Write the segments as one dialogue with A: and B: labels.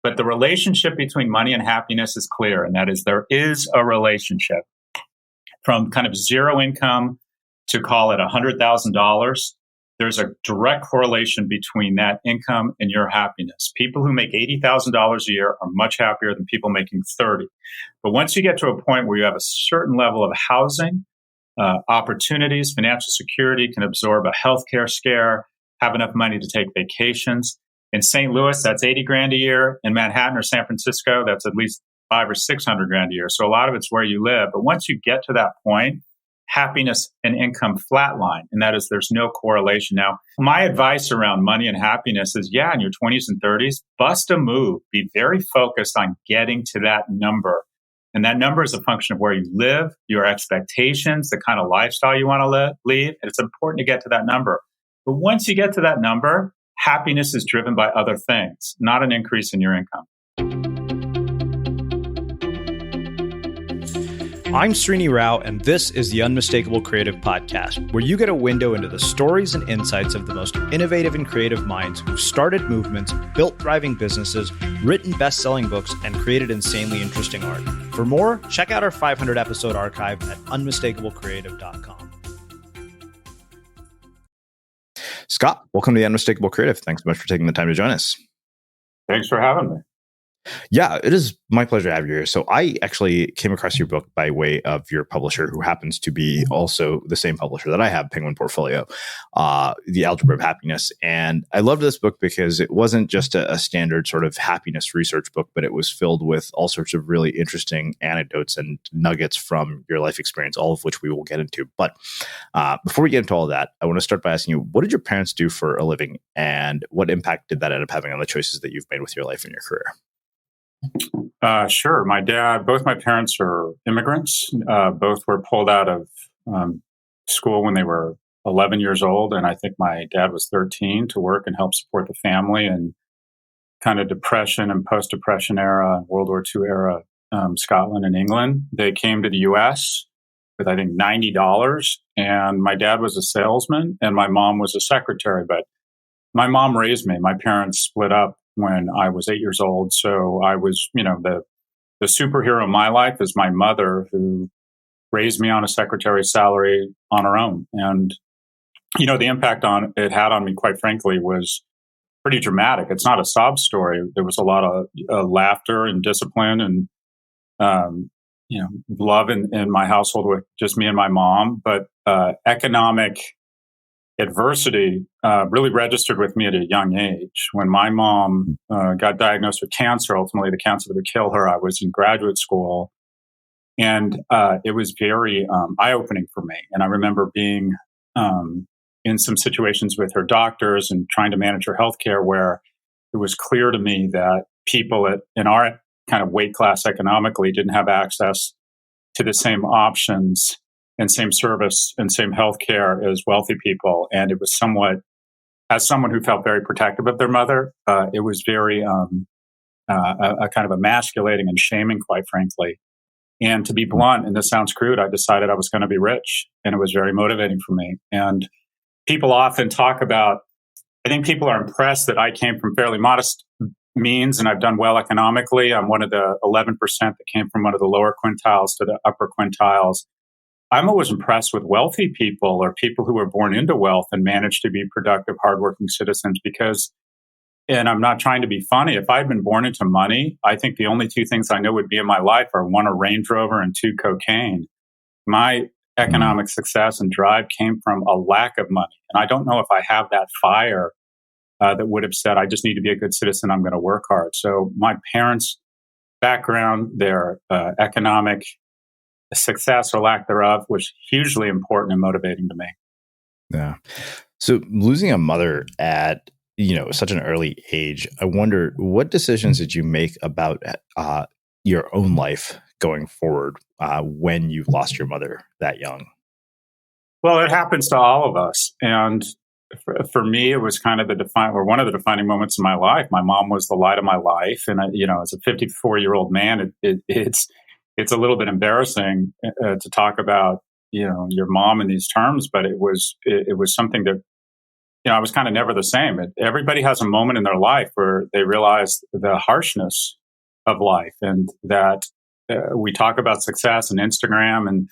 A: But the relationship between money and happiness is clear, and that is there is a relationship from kind of zero income to call it $100,000. There's a direct correlation between that income and your happiness. People who make $80,000 a year are much happier than people making 30. But once you get to a point where you have a certain level of housing, opportunities, financial security, can absorb a healthcare scare, have enough money to take vacations. In St. Louis, that's 80 grand a year. In Manhattan or San Francisco, that's at least 500 or 600 grand a year. So a lot of it's where you live. But once you get to that point, happiness and income flatline. And that is, there's no correlation. Now, my advice around money and happiness is, in your 20s and 30s, bust a move. Be very focused on getting to that number. And that number is a function of where you live, your expectations, the kind of lifestyle you want to lead. And it's important to get to that number. But once you get to that number, happiness is driven by other things, not an increase in your income.
B: I'm Srini Rao, and this is the Unmistakable Creative Podcast, where you get a window into the stories and insights of the most innovative and creative minds who've started movements, built thriving businesses, written best-selling books, and created insanely interesting art. For more, check out our 500-episode archive at unmistakablecreative.com.
C: Scott, welcome to the Unmistakable Creative. Thanks so much for taking the time to join us.
A: Thanks for having me.
C: Yeah, it is my pleasure to have you here. So I actually came across your book by way of your publisher, who happens to be also the same publisher that I have, Penguin Portfolio, the Algebra of Happiness. And I loved this book because it wasn't just a standard sort of happiness research book, but it was filled with all sorts of really interesting anecdotes and nuggets from your life experience, all of which we will get into. But before we get into all of that, I want to start by asking you, what did your parents do for a living, and what impact did that end up having on the choices that you've made with your life and your career?
A: Sure. Both my parents are immigrants. Both were pulled out of school when they were 11 years old. And I think my dad was 13 to work and help support the family in kind of Depression and post-Depression era, World War II era, Scotland and England. They came to the U.S. with, I think, $90. And my dad was a salesman and my mom was a secretary. But my mom raised me. My parents split up when I was 8 years old. So I was, the superhero of my life is my mother, who raised me on a secretary's salary on her own. And, the impact it had on me, quite frankly, was pretty dramatic. It's not a sob story. There was a lot of laughter and discipline and, love in my household with just me and my mom. But economic adversity really registered with me at a young age. When my mom got diagnosed with cancer, ultimately the cancer that would kill her, I was in graduate school. And it was very eye-opening for me. And I remember being in some situations with her doctors and trying to manage her healthcare, where it was clear to me that people in our kind of weight class economically didn't have access to the same options and same service and same healthcare as wealthy people. And it was somewhat, as someone who felt very protective of their mother, it was very a kind of emasculating and shaming, quite frankly. And to be blunt, and this sounds crude, I decided I was going to be rich, and it was very motivating for me. And people often talk about, I think people are impressed that I came from fairly modest means and I've done well economically. I'm one of the 11% that came from one of the lower quintiles to the upper quintiles. I'm always impressed with wealthy people or people who were born into wealth and managed to be productive, hardworking citizens, because, and I'm not trying to be funny, if I'd been born into money, I think the only two things I know would be in my life are, one, a Range Rover, and two, cocaine. My economic success and drive came from a lack of money. And I don't know if I have that fire that would have said, I just need to be a good citizen, I'm going to work hard. So my parents' background, their economic success or lack thereof, was hugely important and motivating to me.
C: Yeah. So losing a mother at, such an early age, I wonder, what decisions did you make about your own life going forward when you lost your mother that young?
A: Well, it happens to all of us. And for me, it was kind of one of the defining moments in my life. My mom was the light of my life. And, as a 54-year-old man, it's a little bit embarrassing to talk about, your mom in these terms, but it was something that I was kind of never the same. Everybody has a moment in their life where they realize the harshness of life, and that we talk about success and Instagram and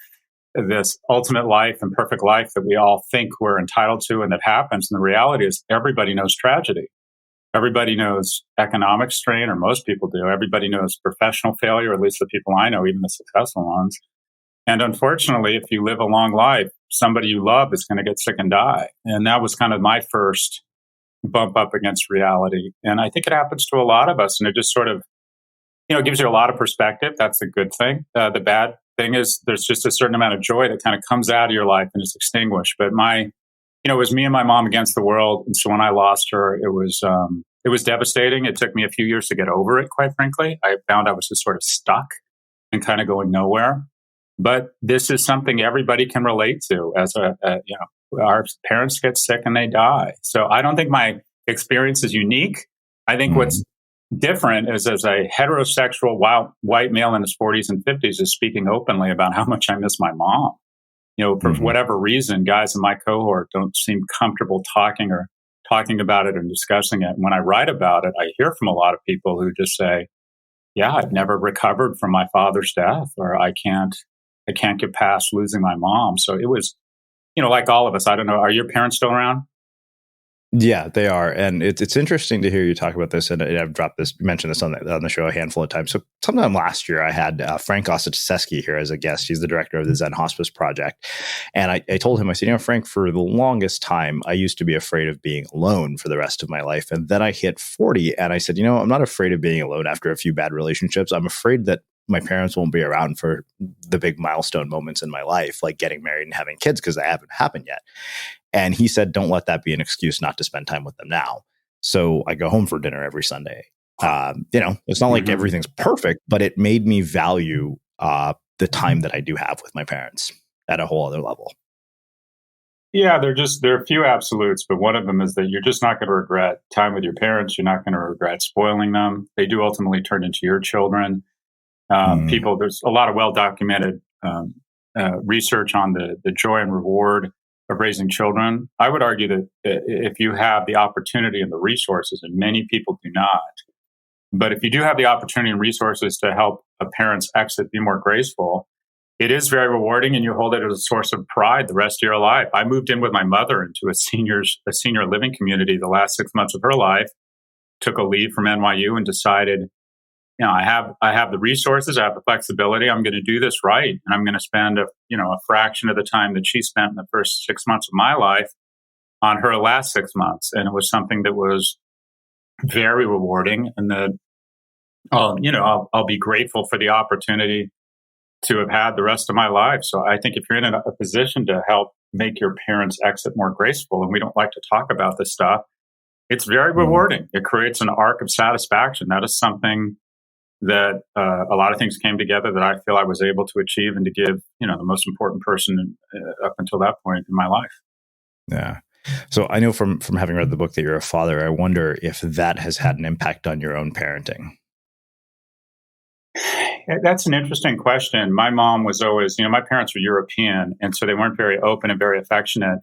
A: this ultimate life and perfect life that we all think we're entitled to and that happens. And the reality is everybody knows tragedy. Everybody knows economic strain, or most people do. Everybody knows professional failure, at least the people I know, even the successful ones. And unfortunately, if you live a long life, somebody you love is going to get sick and die. And that was kind of my first bump up against reality. And I think it happens to a lot of us. And it just sort of, gives you a lot of perspective. That's a good thing. The bad thing is there's just a certain amount of joy that kind of comes out of your life and is extinguished. But it was me and my mom against the world. And so when I lost her, it was devastating. It took me a few years to get over it, quite frankly. I found I was just sort of stuck and kind of going nowhere. But this is something everybody can relate to. Our parents get sick and they die. So I don't think my experience is unique. I think what's different is, as a heterosexual white male in his 40s and 50s, is speaking openly about how much I miss my mom. For whatever reason, guys in my cohort don't seem comfortable talking about it and discussing it. And when I write about it, I hear from a lot of people who just say, yeah, I've never recovered from my father's death, or I can't get past losing my mom. So it was, like all of us. I don't know. Are your parents still around?
C: Yeah, they are. And it's interesting to hear you talk about this. And I've mentioned this on the show a handful of times. So sometime last year, I had Frank Ossietzky here as a guest. He's the director of the Zen Hospice Project. And I told him, I said, Frank, for the longest time, I used to be afraid of being alone for the rest of my life. And then I hit 40 and I said, I'm not afraid of being alone after a few bad relationships. I'm afraid that my parents won't be around for the big milestone moments in my life, like getting married and having kids, because they haven't happened yet. And he said, don't let that be an excuse not to spend time with them now. So I go home for dinner every Sunday. It's not like everything's perfect, but it made me value the time that I do have with my parents at a whole other level.
A: Yeah, there are a few absolutes, but one of them is that you're just not going to regret time with your parents. You're not going to regret spoiling them. They do ultimately turn into your children. There's a lot of well-documented research on the joy and reward of raising children. I would argue that if you have the opportunity and the resources, and many people do not, but if you do have the opportunity and resources to help a parent's exit be more graceful, it is very rewarding, and you hold it as a source of pride the rest of your life. I moved in with my mother into a senior living community the last 6 months of her life, took a leave from NYU and decided, I have the resources, I have the flexibility. I'm going to do this right, and I'm going to spend a fraction of the time that she spent in the first 6 months of my life on her last 6 months. And it was something that was very rewarding, and that I'll be grateful for the opportunity to have had the rest of my life. So I think if you're in a position to help make your parents' exit more graceful, and we don't like to talk about this stuff, it's very rewarding. It creates an arc of satisfaction. That is something that a lot of things came together that I feel I was able to achieve and to give, the most important person up until that point in my life.
C: Yeah. So I know from having read the book that you're a father. I wonder if that has had an impact on your own parenting.
A: That's an interesting question. My mom was always, my parents were European, and so they weren't very open and very affectionate.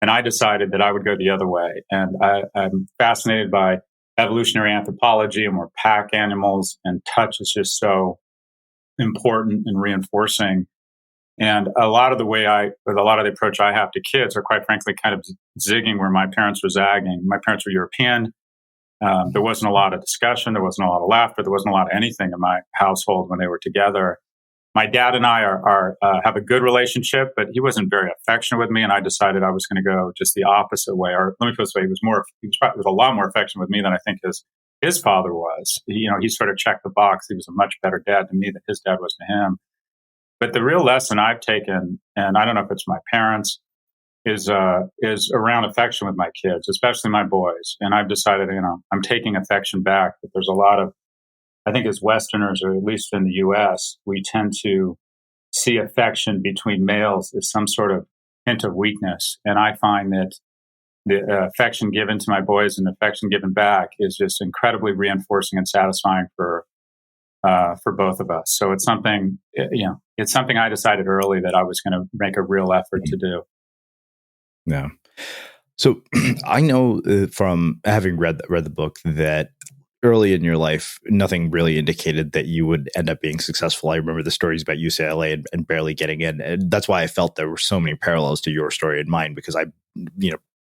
A: And I decided that I would go the other way. And I'm fascinated by evolutionary anthropology, and we're pack animals, and touch is just so important and reinforcing. And a lot of the approach I have to kids are, quite frankly, kind of zigging where my parents were zagging. My parents were European. There wasn't a lot of discussion. There wasn't a lot of laughter. There wasn't a lot of anything in my household when they were together. My dad and I have a good relationship, but he wasn't very affectionate with me, and I decided I was going to go just the opposite way. Or let me put it this way: he was a lot more affectionate with me than I think his father was. He sort of checked the box. He was a much better dad to me than his dad was to him. But the real lesson I've taken, and I don't know if it's my parents, is around affection with my kids, especially my boys. And I've decided, I'm taking affection back. But there's a lot of, I think as Westerners, or at least in the U.S., we tend to see affection between males as some sort of hint of weakness. And I find that the affection given to my boys and affection given back is just incredibly reinforcing and satisfying for both of us. So it's something, it's something I decided early that I was going to make a real effort to do.
C: Yeah. So I know from having read the book that early in your life, nothing really indicated that you would end up being successful. I remember the stories about UCLA and barely getting in. And that's why I felt there were so many parallels to your story and mine, because I,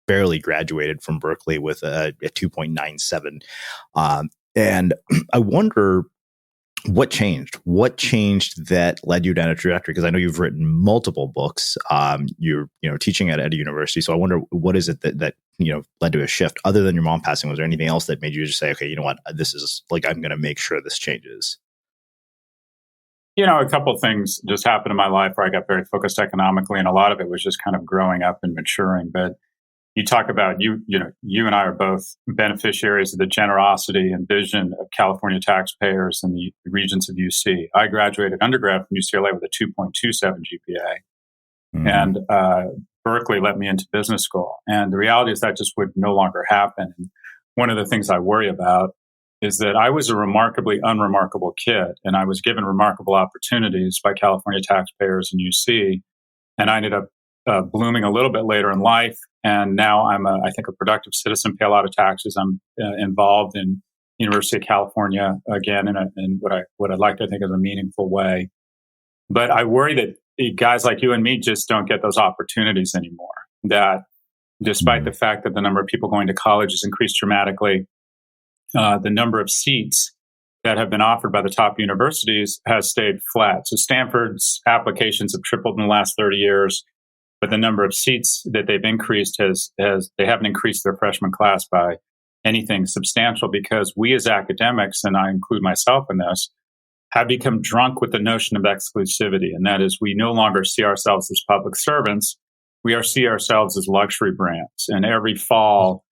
C: barely graduated from Berkeley with a 2.97. And I wonder what changed that led you down a trajectory, because I know you've written multiple books. You're teaching at a university, so I wonder what is it that led to a shift other than your mom passing. Was there anything else that made you just say, okay, you know what, this is like, I'm going to make sure this changes?
A: A couple of things just happened in my life where I got very focused economically, and a lot of it was just kind of growing up and maturing. But you talk about you and I are both beneficiaries of the generosity and vision of California taxpayers and the regents of UC. I graduated undergrad from UCLA with a 2.27 GPA, and Berkeley let me into business school. And the reality is that just would no longer happen. And one of the things I worry about is that I was a remarkably unremarkable kid, and I was given remarkable opportunities by California taxpayers and UC, and I ended up blooming a little bit later in life. And now I'm I think a productive citizen, pay a lot of taxes. I'm involved in University of California again in what I'd like to think is a meaningful way. But I worry that guys like you and me just don't get those opportunities anymore. That despite the fact that the number of people going to college has increased dramatically, the number of seats that have been offered by the top universities has stayed flat. So Stanford's applications have tripled in the last 30 years. But the number of seats that they've increased they haven't increased their freshman class by anything substantial, because we as academics, and I include myself in this, have become drunk with the notion of exclusivity. And that is, we no longer see ourselves as public servants. We see ourselves as luxury brands. And every fall,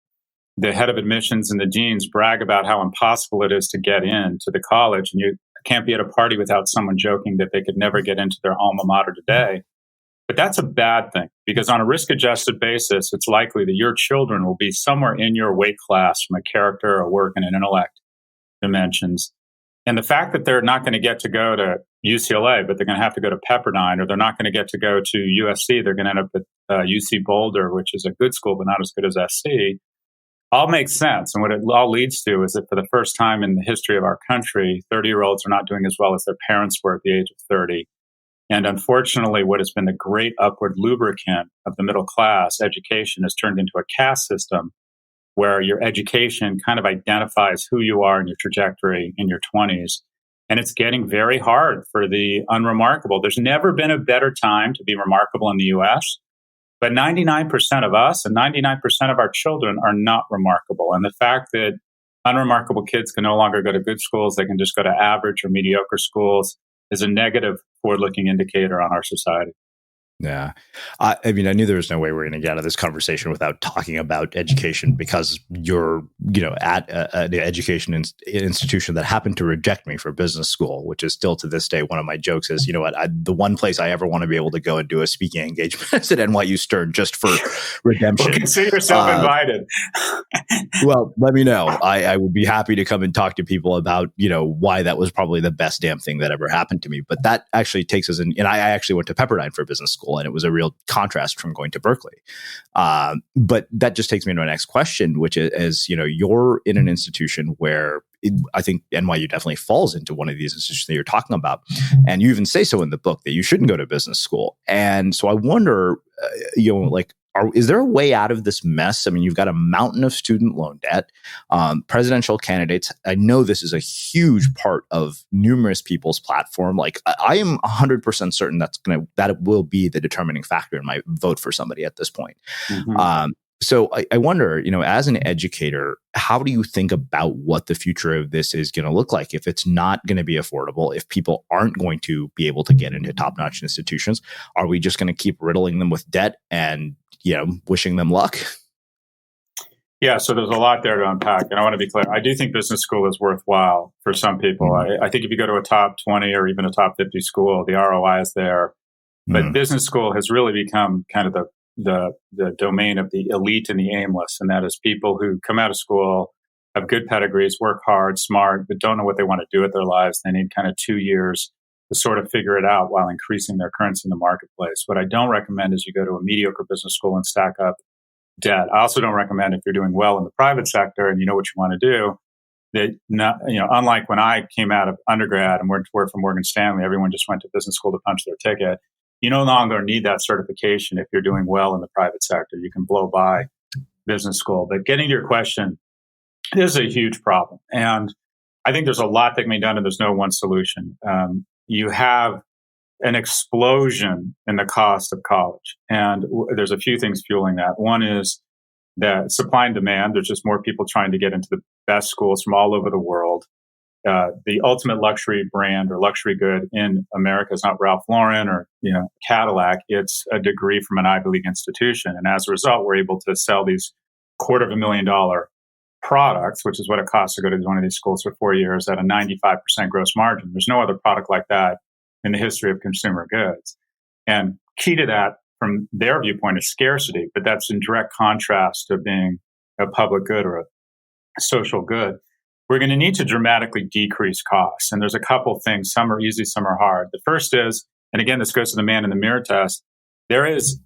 A: the head of admissions and the deans brag about how impossible it is to get into the college. And you can't be at a party without someone joking that they could never get into their alma mater today. But that's a bad thing, because on a risk-adjusted basis, it's likely that your children will be somewhere in your weight class from a character, a work, and an intellect dimensions. And the fact that they're not going to get to go to UCLA, but they're going to have to go to Pepperdine, or they're not going to get to go to USC, they're going to end up at UC Boulder, which is a good school, but not as good as SC, all makes sense. And what it all leads to is that for the first time in the history of our country, 30-year-olds are not doing as well as their parents were at the age of 30. And unfortunately, what has been the great upward lubricant of the middle class education has turned into a caste system where your education kind of identifies who you are in your trajectory in your 20s. And it's getting very hard for the unremarkable. There's never been a better time to be remarkable in the US, but 99% of us and 99% of our children are not remarkable. And the fact that unremarkable kids can no longer go to good schools, they can just go to average or mediocre schools, is a negative forward-looking indicator on our society.
C: Yeah. I mean, I knew there was no way we are going to get out of this conversation without talking about education, because you're, at an education institution that happened to reject me for business school, which is still to this day one of my jokes is, the one place I ever want to be able to go and do a speaking engagement is at NYU Stern, just for redemption.
A: Well, consider yourself invited.
C: Well, let me know. I would be happy to come and talk to people about, why that was probably the best damn thing that ever happened to me. But that actually takes us in, and I actually went to Pepperdine for business school, and it was a real contrast from going to Berkeley. But that just takes me to my next question, which is, you're in an institution where I think NYU definitely falls into one of these institutions that you're talking about. And you even say so in the book that you shouldn't go to business school. And so I wonder, is there a way out of this mess? I mean, you've got a mountain of student loan debt, presidential candidates. I know this is a huge part of numerous people's platform. Like, I am 100% certain that it will be the determining factor in my vote for somebody at this point. Mm-hmm. So I wonder, as an educator, how do you think about what the future of this is going to look like if it's not going to be affordable, if people aren't going to be able to get into top-notch institutions? Are we just going to keep riddling them with debt and, wishing them luck?
A: Yeah, so there's a lot there to unpack. And I want to be clear. I do think business school is worthwhile for some people. Mm-hmm. I think if you go to a top 20 or even a top 50 school, the ROI is there. But business school has really become kind of the domain of the elite and the aimless. And that is people who come out of school, have good pedigrees, work hard, smart, but don't know what they want to do with their lives. They need kind of 2 years to sort of figure it out while increasing their currency in the marketplace. What I don't recommend is you go to a mediocre business school and stack up debt. I also don't recommend, if you're doing well in the private sector and you know what you want to do, that not, unlike when I came out of undergrad and worked for Morgan Stanley, everyone just went to business school to punch their ticket. You no longer need that certification if you're doing well in the private sector. You can blow by business school. But getting to your question, this is a huge problem. And I think there's a lot that can be done, and there's no one solution. You have an explosion in the cost of college. And there's a few things fueling that. One is that supply and demand. There's just more people trying to get into the best schools from all over the world. The ultimate luxury brand or luxury good in America is not Ralph Lauren or Cadillac. It's a degree from an Ivy League institution. And as a result, we're able to sell these $250,000 products, which is what it costs to go to one of these schools for 4 years, at a 95% gross margin. There's no other product like that in the history of consumer goods. And key to that, from their viewpoint, is scarcity, but that's in direct contrast to being a public good or a social good. We're going to need to dramatically decrease costs. And there's a couple things. Some are easy, some are hard. The first is, and again, this goes to the man in the mirror test, there is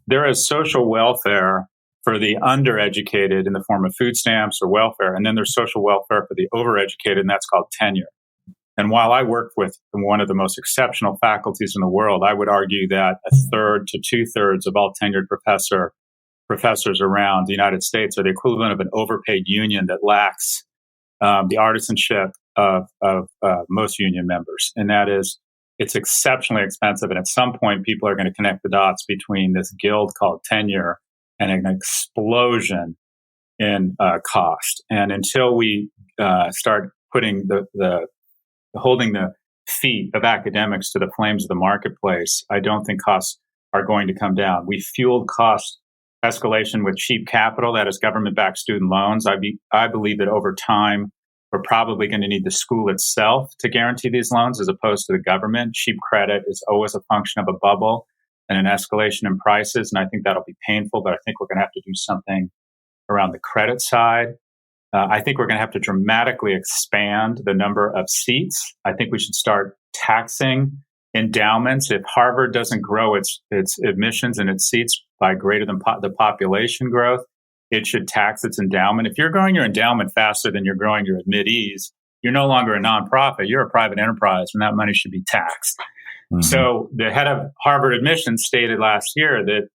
A: social welfare for the undereducated in the form of food stamps or welfare. And then there's social welfare for the overeducated, and that's called tenure. And while I work with one of the most exceptional faculties in the world, I would argue that 1/3 to 2/3 of all tenured professors around the United States are the equivalent of an overpaid union that lacks the artisanship of most union members. And that is, it's exceptionally expensive. And at some point, people are going to connect the dots between this guild called tenure and an explosion in cost. And until we start putting holding the feet of academics to the flames of the marketplace, I don't think costs are going to come down. We fueled cost escalation with cheap capital, that is government-backed student loans. I believe that over time, we're probably going to need the school itself to guarantee these loans as opposed to the government. Cheap credit is always a function of a bubble and an escalation in prices, and I think that'll be painful, but I think we're going to have to do something around the credit side. I think we're going to have to dramatically expand the number of seats. I think we should start taxing endowments. If Harvard doesn't grow its admissions and its seats by greater than the population growth, it should tax its endowment. If you're growing your endowment faster than you're growing your admittees, you're no longer a nonprofit. You're a private enterprise, and that money should be taxed. Mm-hmm. So the head of Harvard admissions stated last year that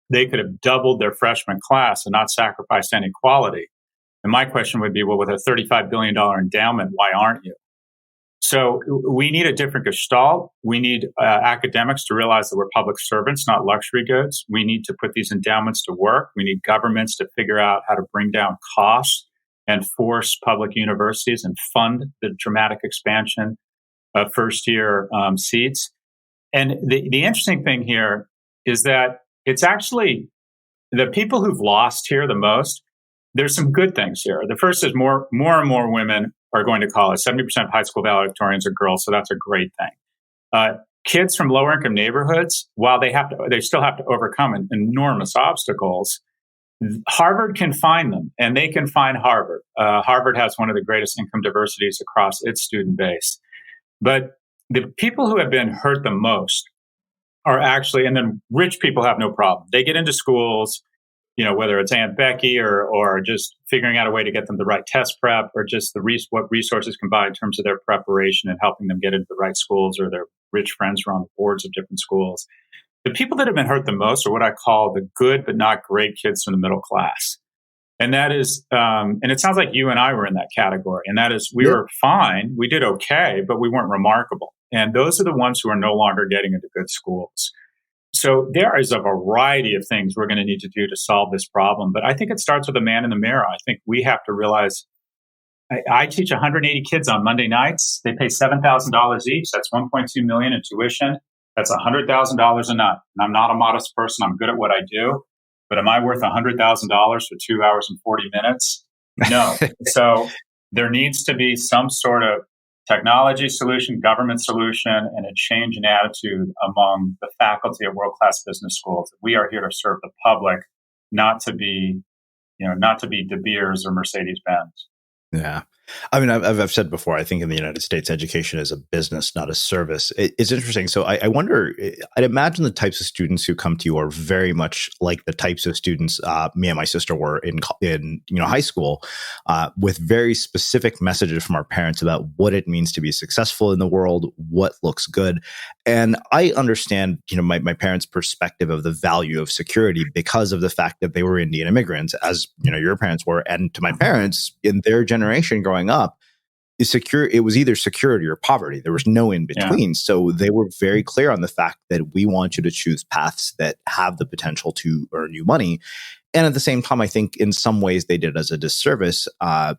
A: they could have doubled their freshman class and not sacrificed any quality. And my question would be, well, with a $35 billion endowment, why aren't you? So we need a different gestalt. We need academics to realize that we're public servants, not luxury goods. We need to put these endowments to work. We need governments to figure out how to bring down costs and force public universities and fund the dramatic expansion of first-year seats. And the interesting thing here is that it's actually the people who've lost here the most. There's some good things here. The first is more and more women are going to college. 70% of high school valedictorians are girls, so that's a great thing. Kids from lower income neighborhoods, while they still have to overcome enormous obstacles, Harvard can find them, and they can find Harvard. Harvard has one of the greatest income diversities across its student base. But the people who have been hurt the most are actually, and then rich people have no problem. They get into schools, whether it's Aunt Becky or just figuring out a way to get them the right test prep, or just what resources can buy in terms of their preparation and helping them get into the right schools, or their rich friends who are on the boards of different schools. The people that have been hurt the most are what I call the good but not great kids from the middle class. And that is, and it sounds like you and I were in that category. And that is, we were fine, we did okay, but we weren't remarkable. And those are the ones who are no longer getting into good schools. So there is a variety of things we're going to need to do to solve this problem. But I think it starts with a man in the mirror. I think we have to realize, I teach 180 kids on Monday nights. They pay $7,000 each. That's $1.2 million in tuition. That's $100,000 a night. And I'm not a modest person. I'm good at what I do. But am I worth $100,000 for 2 hours and 40 minutes? No. So there needs to be some sort of technology solution, government solution, and a change in attitude among the faculty at world-class business schools. We are here to serve the public, not to be De Beers or Mercedes-Benz.
C: Yeah. I mean, I've said before, I think in the United States, education is a business, not a service. It's interesting. So I wonder, I'd imagine the types of students who come to you are very much like the types of students me and my sister were in high school, with very specific messages from our parents about what it means to be successful in the world, what looks good. And I understand, my parents' perspective of the value of security because of the fact that they were Indian immigrants, as your parents were. And to my parents in their generation growing up, it was either security or poverty. There was no in between. Yeah. So they were very clear on the fact that we want you to choose paths that have the potential to earn you money. And at the same time, I think in some ways they did as a disservice. My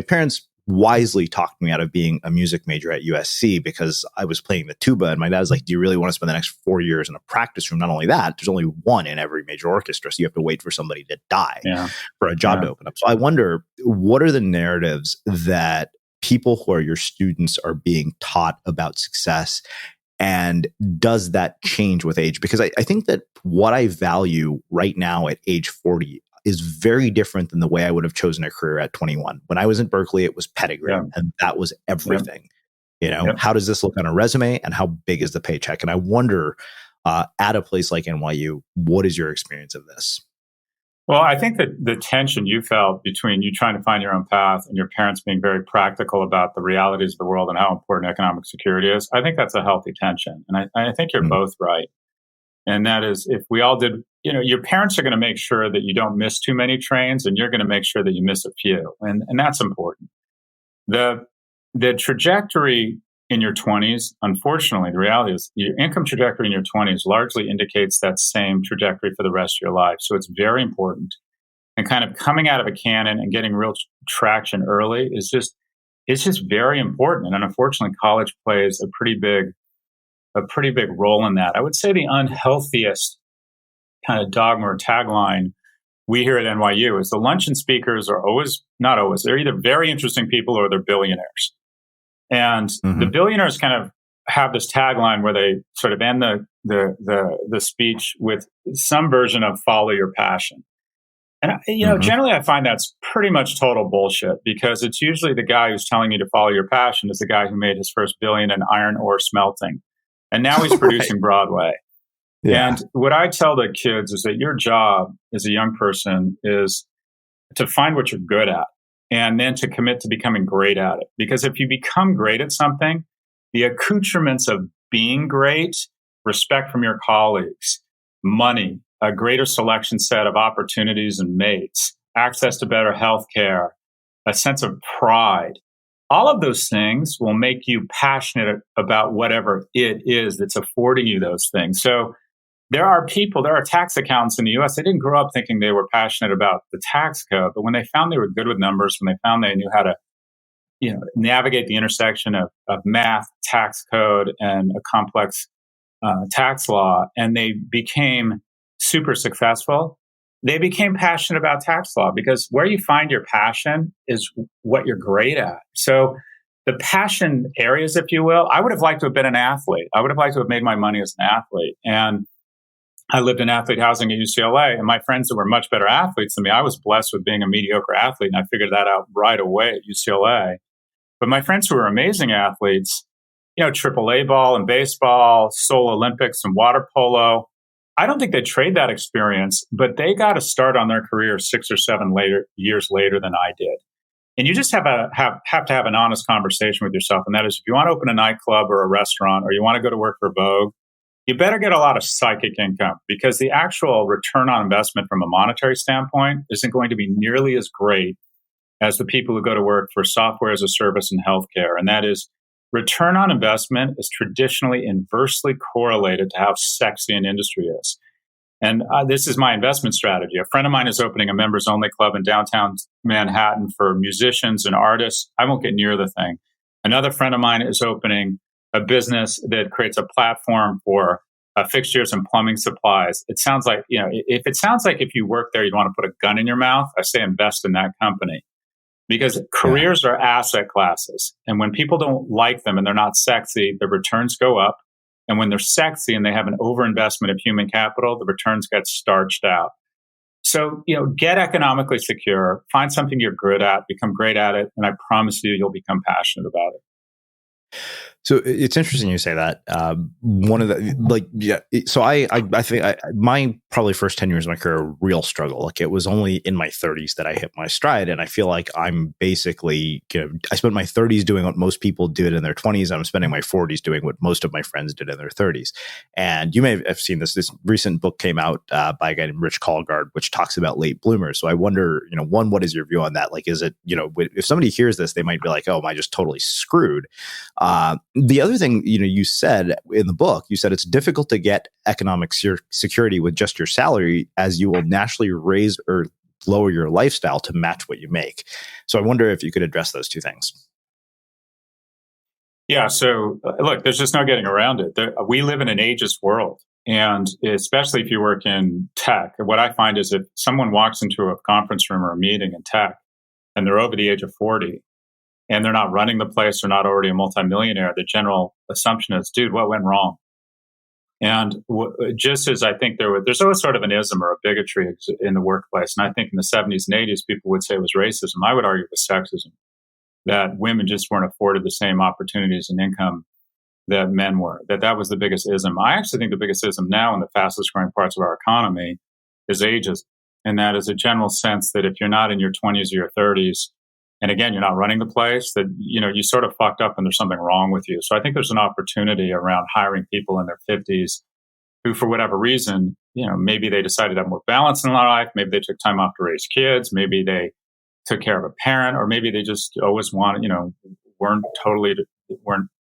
C: parents wisely talked me out of being a music major at USC because I was playing the tuba, and my dad was like, do you really want to spend the next 4 years in a practice room? Not only that, there's only one in every major orchestra, so you have to wait for somebody to die for a job to open up. So I wonder, what are the narratives that people who are your students are being taught about success, and does that change with age? Because I think that what I value right now at age 40 is very different than the way I would have chosen a career at 21. When I was in Berkeley, it was pedigree, and that was everything. How does this look on a resume, and how big is the paycheck? And I wonder, at a place like NYU, what is your experience of this?
A: Well, I think that the tension you felt between you trying to find your own path and your parents being very practical about the realities of the world and how important economic security is, I think that's a healthy tension. And I think you're both right. And that is, if we all did, your parents are going to make sure that you don't miss too many trains, and you're going to make sure that you miss a few. And that's important. The trajectory in your 20s, unfortunately, the reality is your income trajectory in your 20s largely indicates that same trajectory for the rest of your life. So it's very important. And kind of coming out of a cannon and getting real traction early is just very important. And unfortunately, college plays a pretty big role in that. I would say the unhealthiest kind of dogma or tagline we here at NYU is the luncheon speakers are not always, they're either very interesting people or they're billionaires. And the billionaires kind of have this tagline where they sort of end the speech with some version of follow your passion. And, generally I find that's pretty much total bullshit, because it's usually the guy who's telling you to follow your passion is the guy who made his first billion in iron ore smelting. And now he's producing Broadway. Yeah. And what I tell the kids is that your job as a young person is to find what you're good at, and then to commit to becoming great at it. Because if you become great at something, the accoutrements of being great, respect from your colleagues, money, a greater selection set of opportunities and mates, access to better healthcare, a sense of pride, all of those things will make you passionate about whatever it is that's affording you those things. So there are tax accountants in the US. They didn't grow up thinking they were passionate about the tax code, but when they found they were good with numbers, when they found they knew how to, navigate the intersection of math, tax code, and a complex tax law, and they became super successful, they became passionate about tax law, because where you find your passion is what you're great at. So the passion areas, if you will, I would have liked to have been an athlete. I would have liked to have made my money as an athlete. And I lived in athlete housing at UCLA, and my friends that were much better athletes than me, I was blessed with being a mediocre athlete, and I figured that out right away at UCLA. But my friends who were amazing athletes, AAA ball and baseball, Seoul Olympics and water polo, I don't think they trade that experience, but they got a start on their career 6 or 7 years later than I did. And you just have to have an honest conversation with yourself. And that is, if you want to open a nightclub or a restaurant, or you want to go to work for Vogue, you better get a lot of psychic income, because the actual return on investment from a monetary standpoint isn't going to be nearly as great as the people who go to work for software as a service and healthcare. And that is, return on investment is traditionally inversely correlated to how sexy an industry is. And this is my investment strategy. A friend of mine is opening a members only club in downtown Manhattan for musicians and artists. I won't get near the thing. Another friend of mine is opening a business that creates a platform for fixtures and plumbing supplies. It sounds like, if you work there, you'd want to put a gun in your mouth. I say invest in that company, because careers are asset classes. And when people don't like them and they're not sexy, the returns go up. And when they're sexy and they have an overinvestment of human capital, the returns get starched out. So, get economically secure, find something you're good at, become great at it, and I promise you'll become passionate about it.
C: So it's interesting you say that. One of the So I think my probably first 10 years of my career a real struggle. Like it was only in my 30s that I hit my stride, and I feel like I'm basically I spent my 30s doing what most people did in their 20s. I'm spending my 40s doing what most of my friends did in their 30s. And you may have seen this. This recent book came out by a guy named Rich Colgard, which talks about late bloomers. So I wonder, one, what is your view on that? Like, is it if somebody hears this, they might be like, "Oh, am I just totally screwed?" The other thing, you said in the book, you said it's difficult to get economic security with just your salary, as you will naturally raise or lower your lifestyle to match what you make. So I wonder if you could address those two things.
A: Yeah. So look, there's just no getting around it. We live in an ageist world. And especially if you work in tech, what I find is if someone walks into a conference room or a meeting in tech and they're over the age of 40, and they're not running the place, they're not already a multimillionaire, the general assumption is, dude, what went wrong? And just as I think there's always sort of an ism or a bigotry in the workplace. And I think in the 70s and 80s, people would say it was racism. I would argue it was sexism, that women just weren't afforded the same opportunities and income that men were, that was the biggest ism. I actually think the biggest ism now in the fastest growing parts of our economy is ageism. And that is a general sense that if you're not in your 20s or your 30s, and again, you're not running the place, that, you sort of fucked up and there's something wrong with you. So I think there's an opportunity around hiring people in their 50s who, for whatever reason, maybe they decided to have more balance in their life. Maybe they took time off to raise kids. Maybe they took care of a parent, or maybe they just always weren't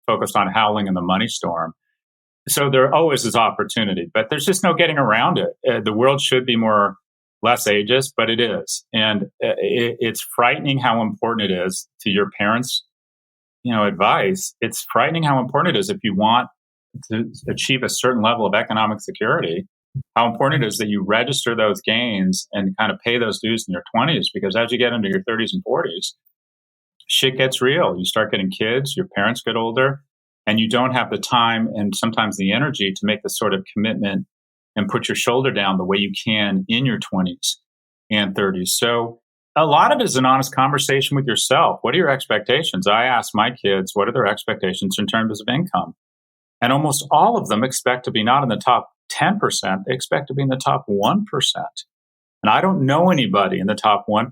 A: focused on howling in the money storm. So there always is opportunity, but there's just no getting around it. The world should be less ageist, but it is. And it's frightening how important it is to your parents' advice. It's frightening how important it is if you want to achieve a certain level of economic security, how important it is that you register those gains and kind of pay those dues in your 20s, because as you get into your 30s and 40s, shit gets real. You start getting kids, your parents get older, and you don't have the time and sometimes the energy to make the sort of commitment and put your shoulder down the way you can in your 20s and 30s. So a lot of it is an honest conversation with yourself. What are your expectations? I ask my kids, what are their expectations in terms of income? And almost all of them expect to be not in the top 10%, they expect to be in the top 1%. And I don't know anybody in the top 1%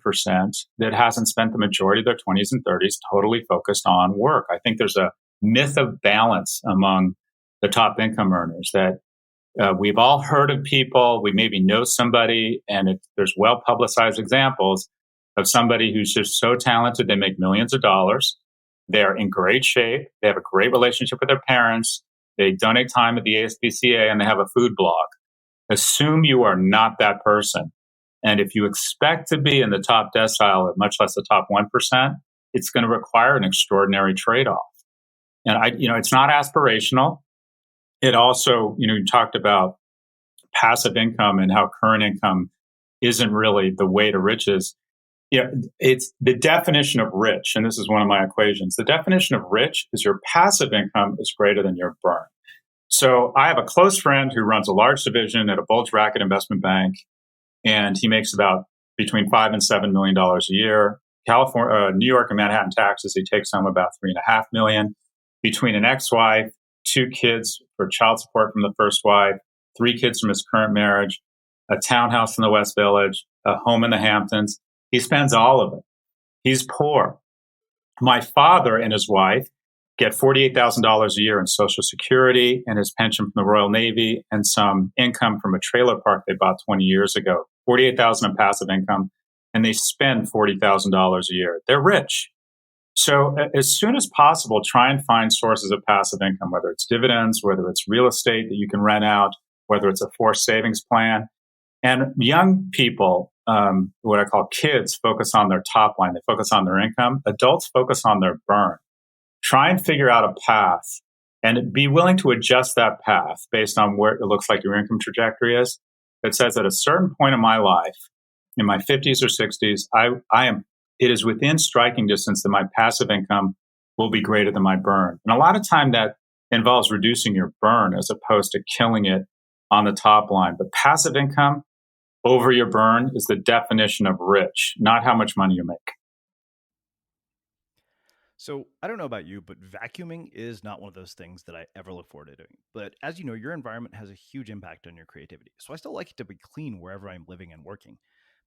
A: that hasn't spent the majority of their 20s and 30s totally focused on work. I think there's a myth of balance among the top income earners that we've all heard of people, we maybe know somebody, and there's well-publicized examples of somebody who's just so talented, they make millions of dollars, they're in great shape, they have a great relationship with their parents, they donate time at the ASPCA, and they have a food blog. Assume you are not that person. And if you expect to be in the top decile, much less the top 1%, it's going to require an extraordinary trade-off. And it's not aspirational. It also, you talked about passive income and how current income isn't really the way to riches. It's the definition of rich, and this is one of my equations. The definition of rich is your passive income is greater than your burn. So I have a close friend who runs a large division at a bulge bracket investment bank, and he makes about between $5 and $7 million a year. New York and Manhattan taxes, he takes home about $3.5 million. Between an ex-wife, 2 kids for child support from the first wife, 3 kids from his current marriage, a townhouse in the West Village, a home in the Hamptons. He spends all of it. He's poor. My father and his wife get $48,000 a year in Social Security and his pension from the Royal Navy and some income from a trailer park they bought 20 years ago. $48,000 in passive income, and they spend $40,000 a year. They're rich. So as soon as possible, try and find sources of passive income, whether it's dividends, whether it's real estate that you can rent out, whether it's a forced savings plan. And young people, what I call kids, focus on their top line. They focus on their income. Adults focus on their burn. Try and figure out a path and be willing to adjust that path based on where it looks like your income trajectory is. That says at a certain point in my life, in my 50s or 60s, it is within striking distance that my passive income will be greater than my burn. And a lot of time that involves reducing your burn as opposed to killing it on the top line. But passive income, over your burn is the definition of rich, not how much money you make.
B: So I don't know about you, but vacuuming is not one of those things that I ever look forward to doing. But as you know, your environment has a huge impact on your creativity. So I still like it to be clean wherever I'm living and working.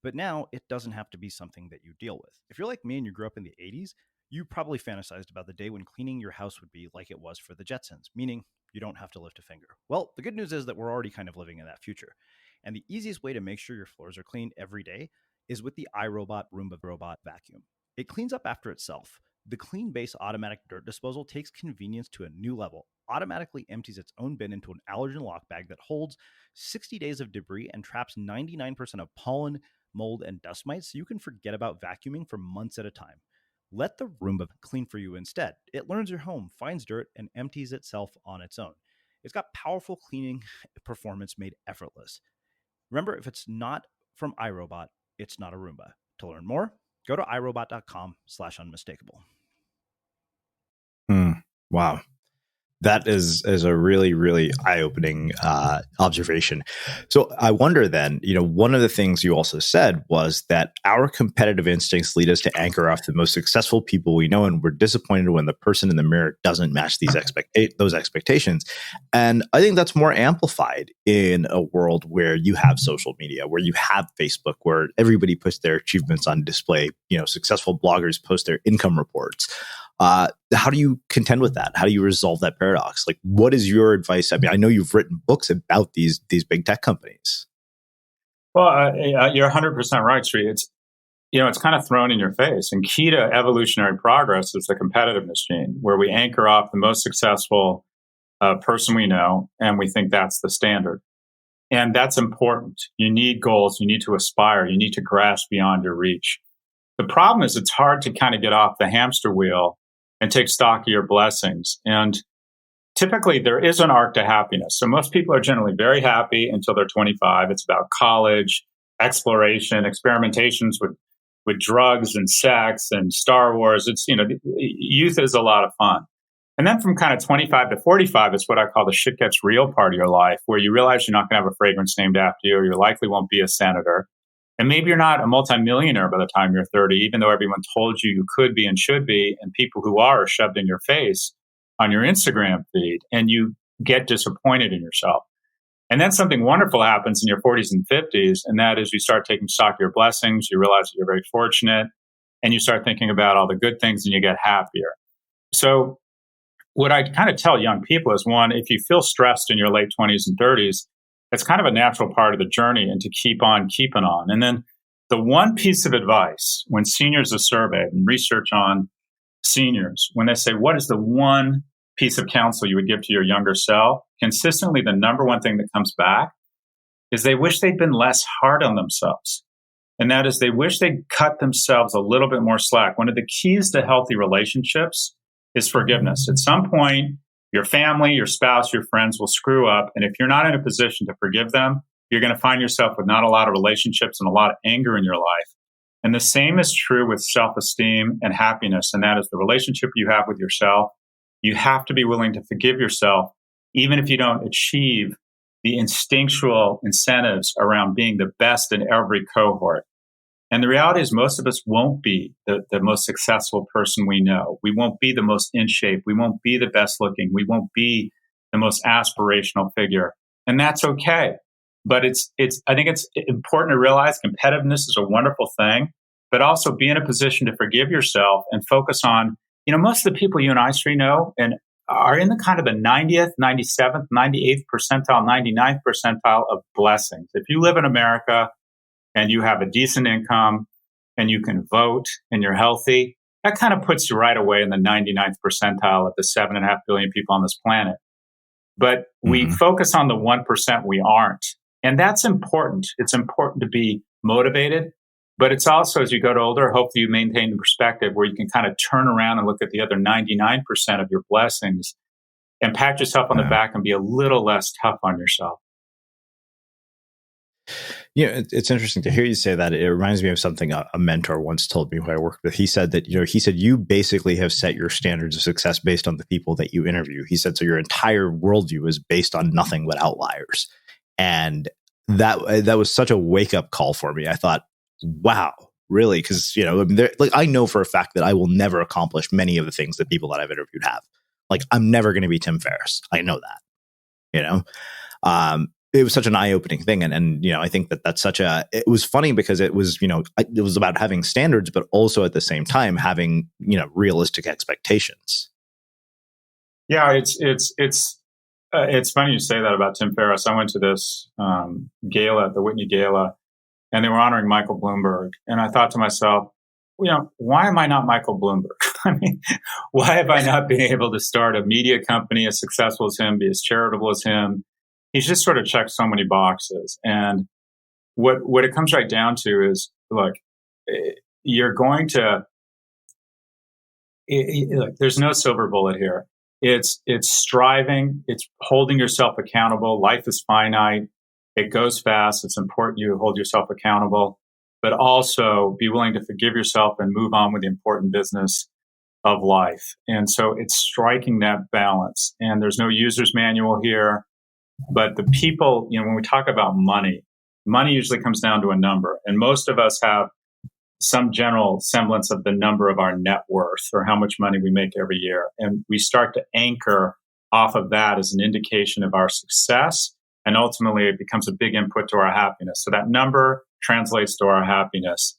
B: But now it doesn't have to be something that you deal with. If you're like me and you grew up in the 80s, you probably fantasized about the day when cleaning your house would be like it was for the Jetsons, meaning you don't have to lift a finger. Well, the good news is that we're already kind of living in that future. And the easiest way to make sure your floors are clean every day is with the iRobot Roomba Robot Vacuum. It cleans up after itself. The Clean Base automatic dirt disposal takes convenience to a new level, automatically empties its own bin into an allergen lock bag that holds 60 days of debris and traps 99% of pollen, mold, and dust mites, so you can forget about vacuuming for months at a time. Let the Roomba clean for you instead. It learns your home, finds dirt, and empties itself on its own. It's got powerful cleaning performance made effortless. Remember, if it's not from iRobot, it's not a Roomba. To learn more, go to irobot.com/unmistakable.
C: Wow. That is a really, really eye-opening observation. So I wonder then, one of the things you also said was that our competitive instincts lead us to anchor off the most successful people we know, and we're disappointed when the person in the mirror doesn't match those expectations. And I think that's more amplified in a world where you have social media, where you have Facebook, where everybody puts their achievements on display. Successful bloggers post their income reports. How do you contend with that? How do you resolve that paradox? Like, what is your advice? I mean, I know you've written books about these big tech companies.
A: Well, you're 100% right, Sri. It's kind of thrown in your face. And key to evolutionary progress is the competitiveness gene, where we anchor off the most successful person we know, and we think that's the standard. And that's important. You need goals. You need to aspire. You need to grasp beyond your reach. The problem is it's hard to kind of get off the hamster wheel and take stock of your blessings. And typically there is an arc to happiness. So most people are generally very happy until they're 25. It's about college, exploration, experimentations with drugs and sex and Star Wars. It's, youth is a lot of fun. And then from kind of 25 to 45, it's what I call the shit gets real part of your life, where you realize you're not going to have a fragrance named after you, or you likely won't be a senator. And maybe you're not a multimillionaire by the time you're 30, even though everyone told you could be and should be. And people who are shoved in your face on your Instagram feed, and you get disappointed in yourself. And then something wonderful happens in your 40s and 50s. And that is you start taking stock of your blessings. You realize that you're very fortunate, and you start thinking about all the good things, and you get happier. So what I kind of tell young people is, one, if you feel stressed in your late 20s and 30s, it's kind of a natural part of the journey, and to keep on keeping on. And then the one piece of advice when seniors are surveyed, and research on seniors, when they say, what is the one piece of counsel you would give to your younger self? Consistently, the number one thing that comes back is they wish they'd been less hard on themselves. And that is, they wish they'd cut themselves a little bit more slack. One of the keys to healthy relationships is forgiveness. At some point, your family, your spouse, your friends will screw up. And if you're not in a position to forgive them, you're going to find yourself with not a lot of relationships and a lot of anger in your life. And the same is true with self-esteem and happiness. And that is the relationship you have with yourself. You have to be willing to forgive yourself, even if you don't achieve the instinctual incentives around being the best in every cohort. And the reality is most of us won't be the most successful person we know. We won't be the most in shape. We won't be the best looking. We won't be the most aspirational figure. And that's okay. But I think it's important to realize competitiveness is a wonderful thing, but also be in a position to forgive yourself and focus on, most of the people you and I, Sri, know and are in the kind of the 90th, 97th, 98th percentile, 99th percentile of blessings. If you live in America and you have a decent income and you can vote and you're healthy, that kind of puts you right away in the 99th percentile of the 7.5 billion people on this planet. But we focus on the 1% we aren't. And that's important. It's important to be motivated. But it's also, as you go to older, hopefully you maintain the perspective where you can kind of turn around and look at the other 99% of your blessings and pat yourself on the back and be a little less tough on yourself.
C: It's interesting to hear you say that. It reminds me of something a mentor once told me who I worked with. He said that, you basically have set your standards of success based on the people that you interview. He said, so your entire worldview is based on nothing but outliers. And that was such a wake up call for me. I thought, wow, really? Because I know for a fact that I will never accomplish many of the things that people that I've interviewed have. Like, I'm never going to be Tim Ferriss. I know that. It was such an eye opening thing, and I think that's it was funny because it was it was about having standards, but also at the same time having realistic expectations.
A: Yeah, it's funny you say that about Tim Ferriss. I went to this gala, the Whitney Gala, and they were honoring Michael Bloomberg. And I thought to myself, why am I not Michael Bloomberg? I mean, why have I not been able to start a media company as successful as him, be as charitable as him? He's just sort of checked so many boxes. And what it comes right down to is, look, you're going to, there's no silver bullet here. It's striving. It's holding yourself accountable. Life is finite. It goes fast. It's important you hold yourself accountable, but also be willing to forgive yourself and move on with the important business of life. And so it's striking that balance. And there's no user's manual here, but the people, when we talk about money usually comes down to a number. And most of us have some general semblance of the number of our net worth or how much money we make every year. And we start to anchor off of that as an indication of our success. And ultimately, it becomes a big input to our happiness. So that number translates to our happiness.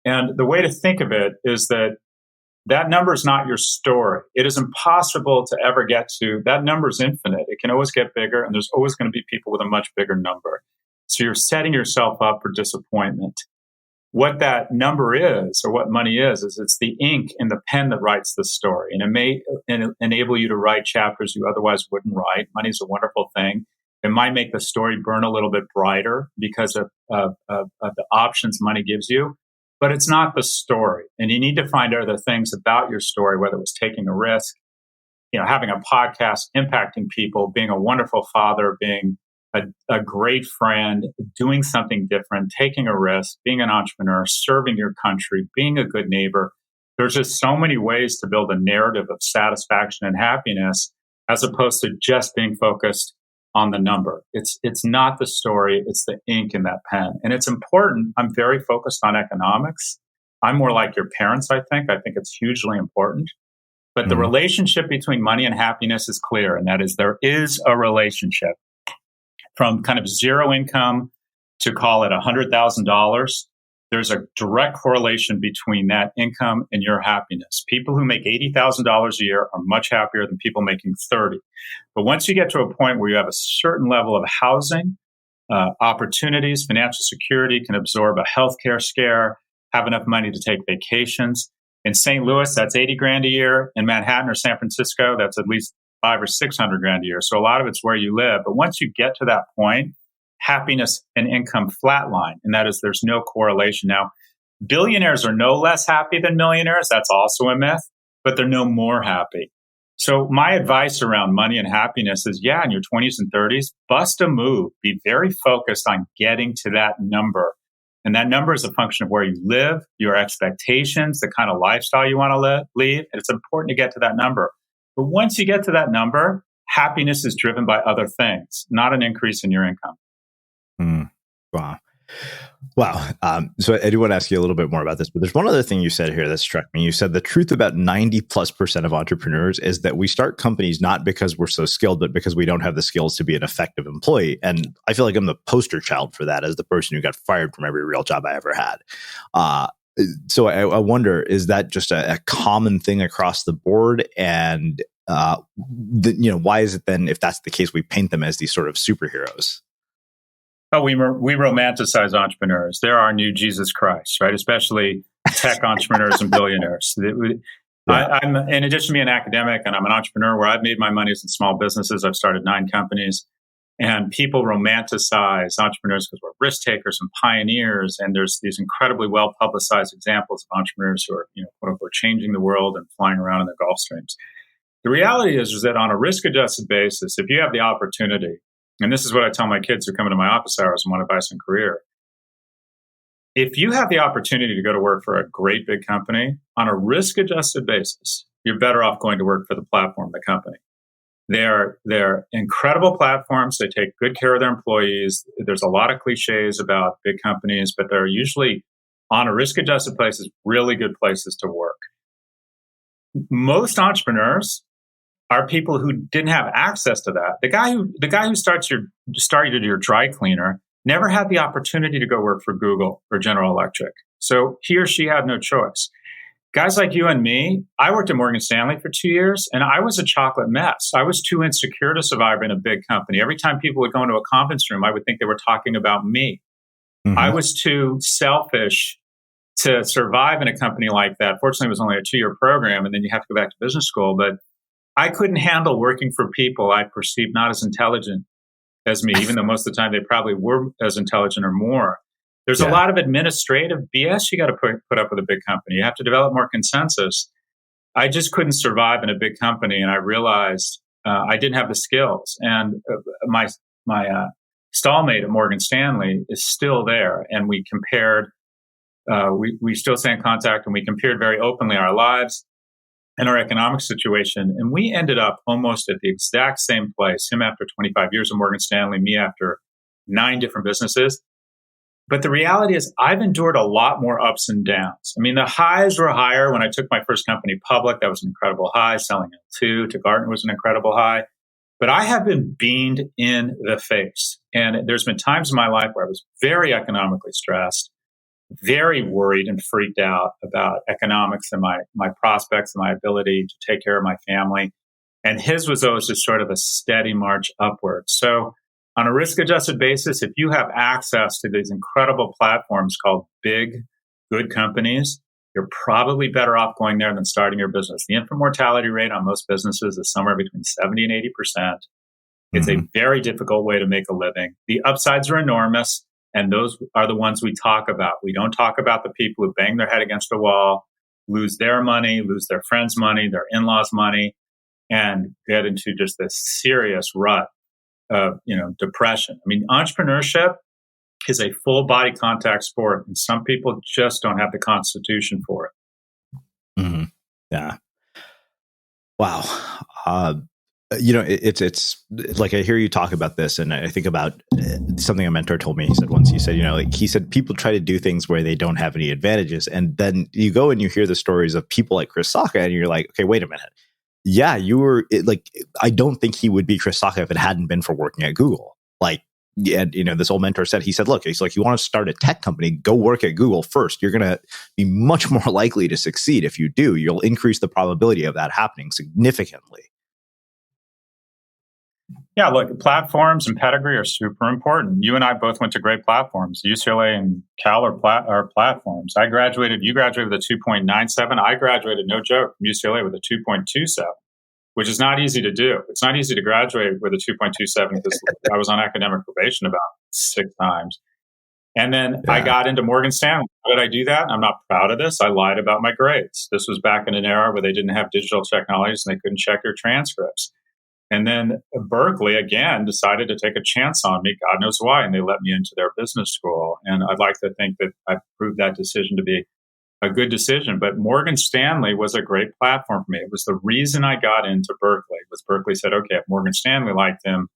A: And the way to think of it is that number is not your story. It is impossible to ever get to. That number is infinite. It can always get bigger, and there's always going to be people with a much bigger number. So you're setting yourself up for disappointment. What that number is, or what money is it's the ink in the pen that writes the story. And it may enable you to write chapters you otherwise wouldn't write. Money's a wonderful thing. It might make the story burn a little bit brighter because of the options money gives you, but it's not the story. And you need to find other things about your story, whether it was taking a risk, having a podcast, impacting people, being a wonderful father, being a great friend, doing something different, taking a risk, being an entrepreneur, serving your country, being a good neighbor. There's just so many ways to build a narrative of satisfaction and happiness as opposed to just being focused on the number. It's not the story, it's the ink in that pen. And it's important. I'm very focused on economics. I'm more like your parents, I think. I think it's hugely important. But the relationship between money and happiness is clear, and that is there is a relationship. From kind of zero income to call it $100,000, there's a direct correlation between that income and your happiness. People who make $80,000 a year are much happier than people making 30. But once you get to a point where you have a certain level of housing, opportunities, financial security, can absorb a healthcare scare, have enough money to take vacations. In St. Louis, that's 80 grand a year. In Manhattan or San Francisco, that's at least 500 or 600 grand a year. So a lot of it's where you live. But once you get to that point, happiness and income flatline. And that is, there's no correlation. Now, billionaires are no less happy than millionaires. That's also a myth, but they're no more happy. So my advice around money and happiness is, in your 20s and 30s, bust a move. Be very focused on getting to that number. And that number is a function of where you live, your expectations, the kind of lifestyle you want to lead. And it's important to get to that number. But once you get to that number, happiness is driven by other things, not an increase in your income.
C: Wow. So I do want to ask you a little bit more about this, but there's one other thing you said here that struck me. You said the truth about 90+% of entrepreneurs is that we start companies not because we're so skilled, but because we don't have the skills to be an effective employee. And I feel like I'm the poster child for that as the person who got fired from every real job I ever had. So I wonder, is that just a common thing across the board? And, why is it then, if that's the case, we paint them as these sort of superheroes?
A: Oh, we romanticize entrepreneurs. They're our new Jesus Christ, right? Especially tech entrepreneurs and billionaires. I'm, in addition to being an academic, and I'm an entrepreneur where I've made my money in small businesses. I've started 9 companies. And people romanticize entrepreneurs because we're risk takers and pioneers. And there's these incredibly well publicized examples of entrepreneurs who are, quote unquote, changing the world and flying around in their Gulfstreams. The reality is that on a risk adjusted basis, if you have the opportunity, and this is what I tell my kids who come into my office hours and want advice on career, if you have the opportunity to go to work for a great big company on a risk adjusted basis, you're better off going to work for the platform, the company. They're incredible platforms. They take good care of their employees. There's a lot of cliches about big companies, but they're usually on a risk-adjusted places, really good places to work. Most entrepreneurs are people who didn't have access to that. The guy who started your dry cleaner never had the opportunity to go work for Google or General Electric. So he or she had no choice. Guys like you and me, I worked at Morgan Stanley for 2 years, and I was a chocolate mess. I was too insecure to survive in a big company. Every time people would go into a conference room, I would think they were talking about me. Mm-hmm. I was too selfish to survive in a company like that. Fortunately, it was only a 2-year program, and then you have to go back to business school. But I couldn't handle working for people I perceived not as intelligent as me, even though most of the time they probably were as intelligent or more. There's a lot of administrative BS you got to put up with a big company. You have to develop more consensus. I just couldn't survive in a big company, and I realized I didn't have the skills. And my stallmate at Morgan Stanley is still there, and we compared. We still stay in contact, and we compared very openly our lives and our economic situation. And we ended up almost at the exact same place, him after 25 years of Morgan Stanley, me after 9 different businesses. But the reality is I've endured a lot more ups and downs. I mean, the highs were higher when I took my first company public. That was an incredible high. Selling L2 to Gartner was an incredible high. But I have been beamed in the face. And there's been times in my life where I was very economically stressed, very worried and freaked out about economics and my prospects and my ability to take care of my family. And his was always just sort of a steady march upward. So on a risk-adjusted basis, if you have access to these incredible platforms called big, good companies, you're probably better off going there than starting your business. The infant mortality rate on most businesses is somewhere between 70 and 80%. It's a very difficult way to make a living. The upsides are enormous, and those are the ones we talk about. We don't talk about the people who bang their head against the wall, lose their money, lose their friends' money, their in-laws' money, and get into just this serious rut of, depression. I mean, entrepreneurship is a full body contact sport, and some people just don't have the constitution for it.
C: Mm-hmm. Yeah. Wow. It's like I hear you talk about this, and I think about something a mentor told me. He said once, he said people try to do things where they don't have any advantages, and then you go and you hear the stories of people like Chris Sacca, and you're like, okay, wait a minute. Yeah, I don't think he would be Chris Sacca if it hadn't been for working at Google. This old mentor said, look, he's like, you want to start a tech company, go work at Google first. You're going to be much more likely to succeed if you do. You'll increase the probability of that happening significantly.
A: Yeah, look, platforms and pedigree are super important. You and I both went to great platforms. UCLA and Cal are platforms. You graduated with a 2.97. I graduated, no joke, from UCLA with a 2.27, which is not easy to do. It's not easy to graduate with a 2.27 because I was on academic probation about 6 times. And then I got into Morgan Stanley. How did I do that? I'm not proud of this. I lied about my grades. This was back in an era where they didn't have digital technologies and they couldn't check your transcripts. And then Berkeley, again, decided to take a chance on me. God knows why. And they let me into their business school. And I'd like to think that I proved that decision to be a good decision. But Morgan Stanley was a great platform for me. It was the reason I got into Berkeley. Was Berkeley said, okay, if Morgan Stanley liked him,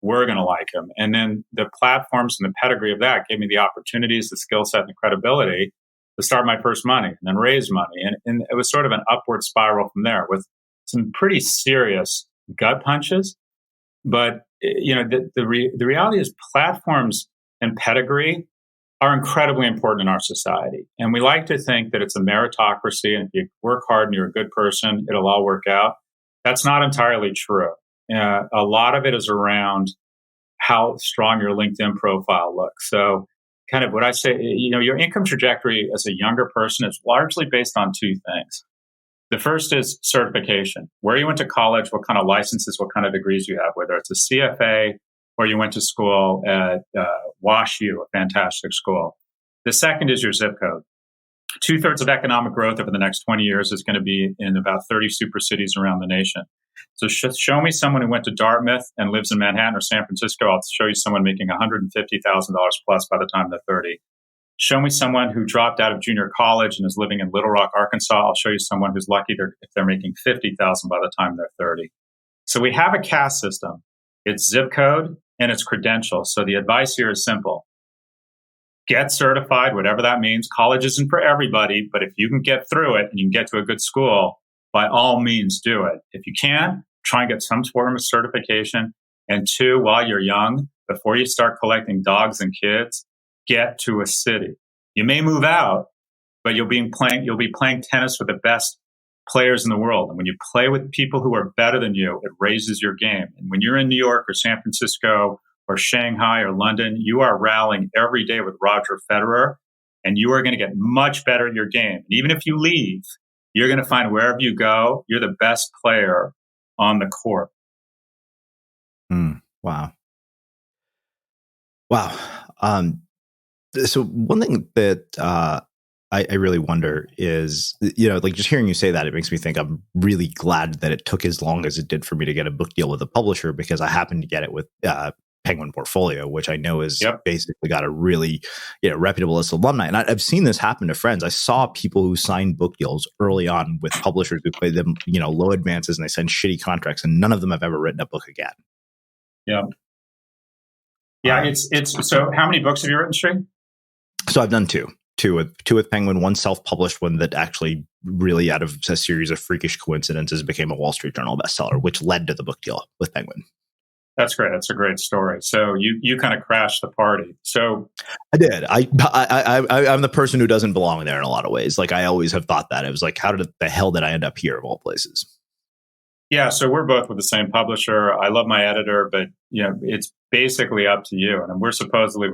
A: we're going to like him. And then the platforms and the pedigree of that gave me the opportunities, the skill set, and the credibility to start my first money and then raise money. And it was sort of an upward spiral from there with some pretty serious gut punches. But the reality is platforms and pedigree are incredibly important in our society. And we like to think that it's a meritocracy, and if you work hard and you're a good person, it'll all work out. That's not entirely true. A lot of it is around how strong your LinkedIn profile looks. So kind of what I say, your income trajectory as a younger person is largely based on 2 things. The first is certification, where you went to college, what kind of licenses, what kind of degrees you have, whether it's a CFA or you went to school at WashU, a fantastic school. The second is your zip code. 2/3 of economic growth over the next 20 years is going to be in about 30 super cities around the nation. So show me someone who went to Dartmouth and lives in Manhattan or San Francisco. I'll show you someone making $150,000 plus by the time they're 30. Show me someone who dropped out of junior college and is living in Little Rock, Arkansas. I'll show you someone who's lucky if they're making $50,000 by the time they're 30. So we have a caste system. It's zip code and it's credentials. So the advice here is simple. Get certified, whatever that means. College isn't for everybody, but if you can get through it and you can get to a good school, by all means do it. If you can't, try and get some form of certification. And two, while you're young, before you start collecting dogs and kids, get to a city. You may move out, but you'll be playing tennis with the best players in the world. And when you play with people who are better than you, it raises your game. And when you're in New York or San Francisco or Shanghai or London, you are rallying every day with Roger Federer, and you are going to get much better at your game. And even if you leave, you're going to find wherever you go, you're the best player on the court.
C: Wow. Wow. So one thing that I really wonder is, like just hearing you say that, it makes me think I'm really glad that it took as long as it did for me to get a book deal with a publisher, because I happened to get it with Penguin Portfolio, which I know is basically got a really reputable list of alumni. And I've seen this happen to friends. I saw people who signed book deals early on with publishers who pay them low advances, and they send shitty contracts, and none of them have ever written a book again.
A: Yeah. Yeah, it's so how many books have you written, Sri?
C: So I've done two with Penguin, one self-published one that actually really out of a series of freakish coincidences became a Wall Street Journal bestseller, which led to the book deal with Penguin.
A: That's great. That's a great story. So you kind of crashed the party. So
C: I did. I'm the person who doesn't belong there in a lot of ways. Like I always have thought that. It was like, how did the hell did I end up here of all places?
A: Yeah. So we're both with the same publisher. I love my editor, but it's basically up to you. And we're supposedly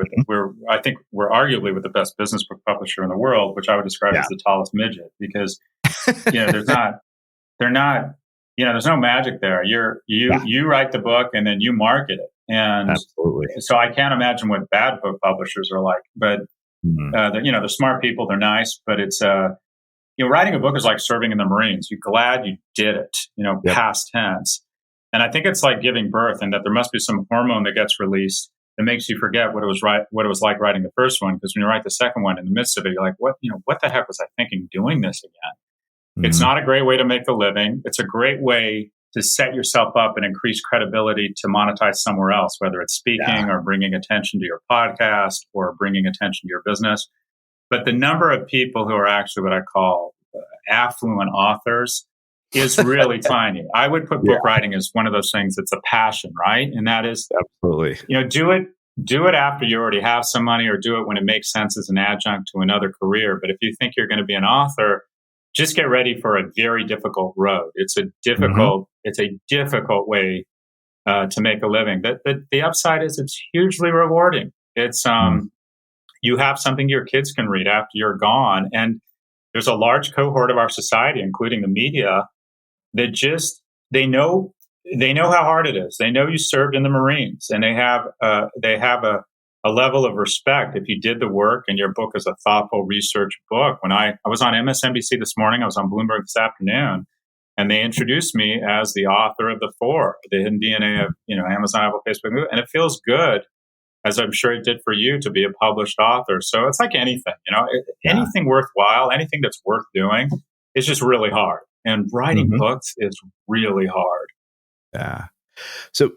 A: I think we're arguably with the best business book publisher in the world, which I would describe as the tallest midget, because there's no magic there. You write the book and then you market it. And
C: absolutely.
A: So I can't imagine what bad book publishers are like, but they're smart people. They're nice, but it's, writing a book is like serving in the Marines. You're glad you did it, past tense. And I think it's like giving birth, and that there must be some hormone that gets released that makes you forget what it was like writing the first one. Because when you write the second one, in the midst of it, you're like, what the heck was I thinking doing this again? It's not a great way to make a living. It's a great way to set yourself up and increase credibility to monetize somewhere else, whether it's speaking or bringing attention to your podcast or bringing attention to your business. But the number of people who are actually what I call affluent authors is really tiny. I would put book writing as one of those things that's a passion, right? And that is
C: absolutely,
A: do it after you already have some money, or do it when it makes sense as an adjunct to another career. But if you think you're going to be an author, just get ready for a very difficult road. It's a difficult way to make a living. But the upside is it's hugely rewarding. It's you have something your kids can read after you're gone, and there's a large cohort of our society, including the media, that just they know how hard it is. They know you served in the Marines, and they have a level of respect if you did the work and your book is a thoughtful research book. When I was on MSNBC this morning, I was on Bloomberg this afternoon, and they introduced me as the author of The Four, the hidden DNA of Amazon, Apple, Facebook, and it feels good, as I'm sure it did for you, to be a published author. So it's like anything, anything worthwhile, anything that's worth doing is just really hard. And writing books is really hard.
C: Yeah. So,